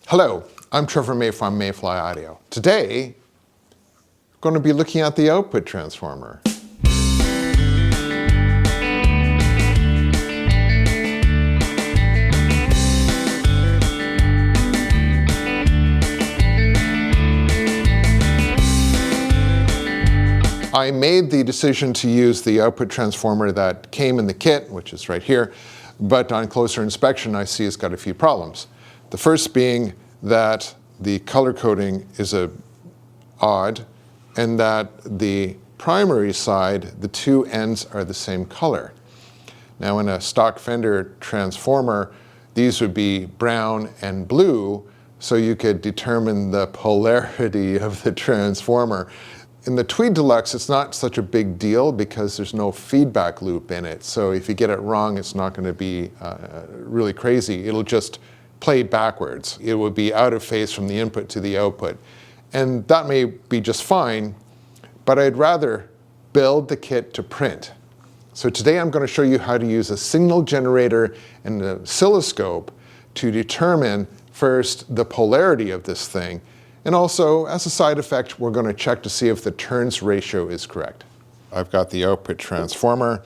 Hello, I'm Trevor May from Mayfly Audio. Today, I'm going to be looking at the output transformer. I made the decision to use the output transformer that came in the kit, which is right here, but on closer inspection I see it's got a few problems. The first being that the color coding is odd, and that the primary side, the two ends are the same color. Now in a stock Fender transformer, these would be brown and blue, so you could determine the polarity of the transformer. In the Tweed Deluxe, it's not such a big deal because there's no feedback loop in it. So if you get it wrong, it's not going to be really crazy. It'll just play backwards. It would be out of phase from the input to the output. And that may be just fine, but I'd rather build the kit to print. So today I'm going to show you how to use a signal generator and an oscilloscope to determine first the polarity of this thing. And also, as a side effect, we're going to check to see if the turns ratio is correct. I've got the output transformer,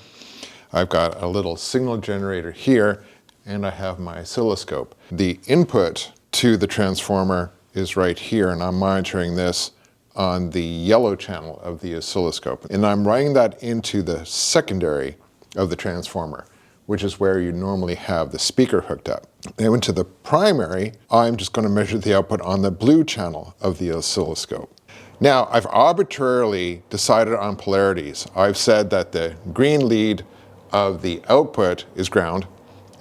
I've got a little signal generator here, and I have my oscilloscope. The input to the transformer is right here, and I'm monitoring this on the yellow channel of the oscilloscope. And I'm running that into the secondary of the transformer, which is where you normally have the speaker hooked up. Now into the primary, I'm just going to measure the output on the blue channel of the oscilloscope. Now I've arbitrarily decided on polarities. I've said that the green lead of the output is ground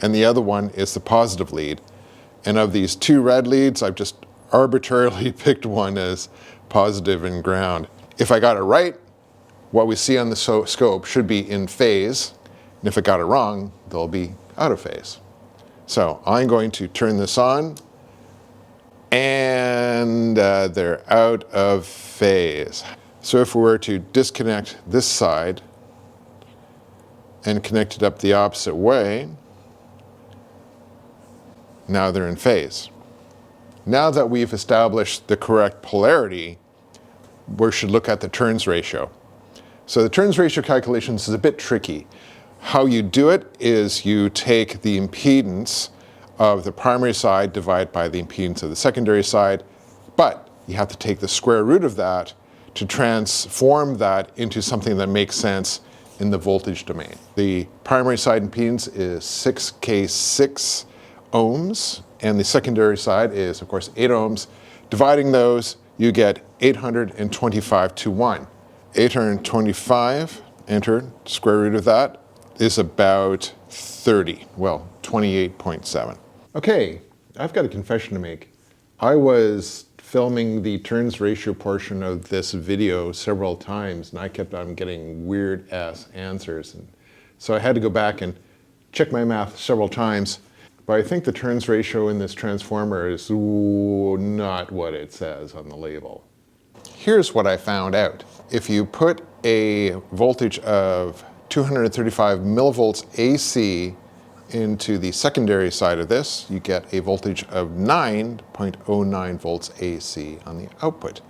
and the other one is the positive lead. And of these two red leads, I've just arbitrarily picked one as positive and ground. If I got it right, what we see on the scope should be in phase. And if I got it wrong, they'll be out of phase. So I'm going to turn this on, and they're out of phase. So if we were to disconnect this side and connect it up the opposite way, now they're in phase. Now that we've established the correct polarity, we should look at the turns ratio. So the turns ratio calculations is a bit tricky. How you do it is you take the impedance of the primary side, divide by the impedance of the secondary side, but you have to take the square root of that to transform that into something that makes sense in the voltage domain. The primary side impedance is 6K6 ohms, and the secondary side is, of course, 8 ohms. Dividing those, you get 825 to 1. 825, enter, square root of that, is about 30, well, 28.7. Okay, I've got a confession to make. I was filming the turns ratio portion of this video several times, and I kept on getting weird ass answers. And so I had to go back and check my math several times. But I think the turns ratio in this transformer is not what it says on the label. Here's what I found out. If you put a voltage of 235 millivolts AC into the secondary side of this, you get a voltage of 9.09 volts AC on the output.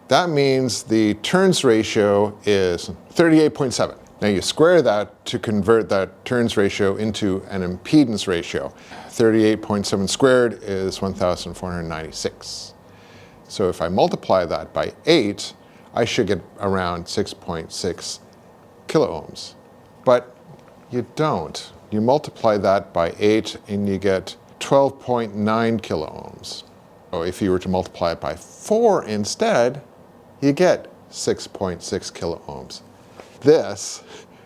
That means the turns ratio is 38.7. Now you square that to convert that turns ratio into an impedance ratio. 38.7 squared is 1,496. So if I multiply that by 8, I should get around 6.6 kilo ohms. But you don't. You multiply that by 8 and you get 12.9 kilo ohms. So if you were to multiply it by 4 instead, you get 6.6 kilo ohms. This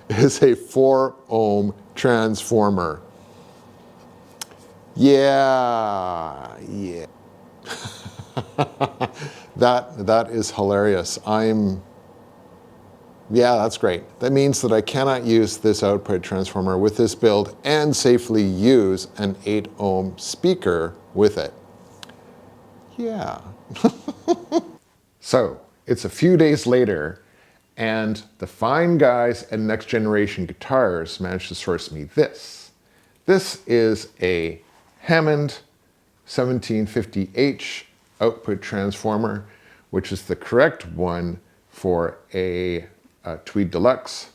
is a 4 ohm transformer. Yeah. That is hilarious. Yeah, that's great. That means that I cannot use this output transformer with this build and safely use an 8 ohm speaker with it. Yeah. So, it's a few days later, and the fine guys at Next Generation Guitars managed to source me this. This is a Hammond 1750H output transformer, which is the correct one for a Tweed Deluxe.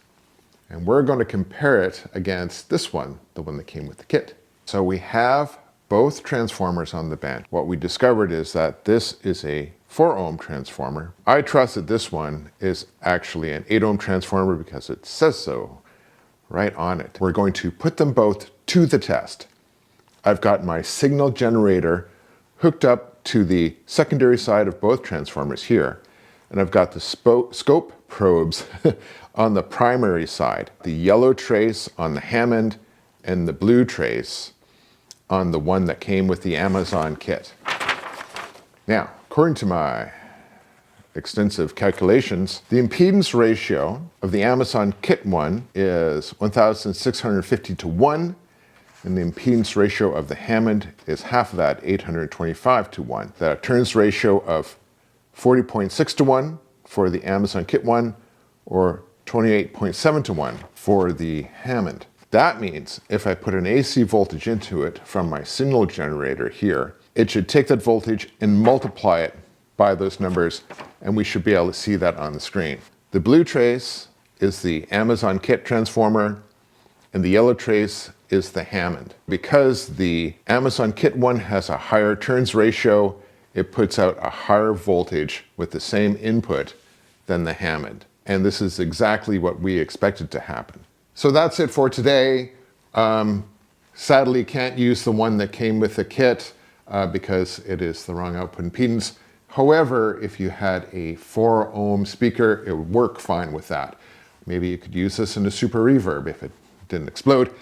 And we're going to compare it against this one, the one that came with the kit. So we have both transformers on the bench. What we discovered is that this is a 4 ohm transformer. I trust that this one is actually an 8 ohm transformer because it says so right on it. We're going to put them both to the test. I've got my signal generator hooked up to the secondary side of both transformers here, and I've got the scope probes on the primary side, the yellow trace on the Hammond and the blue trace on the one that came with the Amazon kit. Now, according to my extensive calculations, the impedance ratio of the Amazon kit one is 1,650 to 1, and the impedance ratio of the Hammond is half of that, 825 to 1. The turns ratio of 40.6 to 1 for the Amazon kit one, or 28.7 to 1 for the Hammond. That means if I put an AC voltage into it from my signal generator here, it should take that voltage and multiply it by those numbers, and we should be able to see that on the screen. The blue trace is the Amazon kit transformer, and the yellow trace is the Hammond. Because the Amazon kit one has a higher turns ratio, it puts out a higher voltage with the same input than the Hammond. And this is exactly what we expected to happen. So that's it for today. Sadly, can't use the one that came with the kit because it is the wrong output impedance. However, if you had a 4 ohm speaker, it would work fine with that. Maybe you could use this in a super reverb if it didn't explode.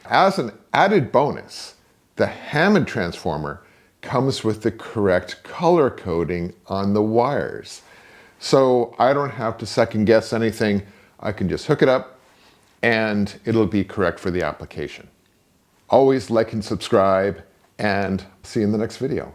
As an added bonus, the Hammond transformer comes with the correct color coding on the wires. So I don't have to second guess anything. I can just hook it up and it'll be correct for the application. Always like and subscribe, and see you in the next video.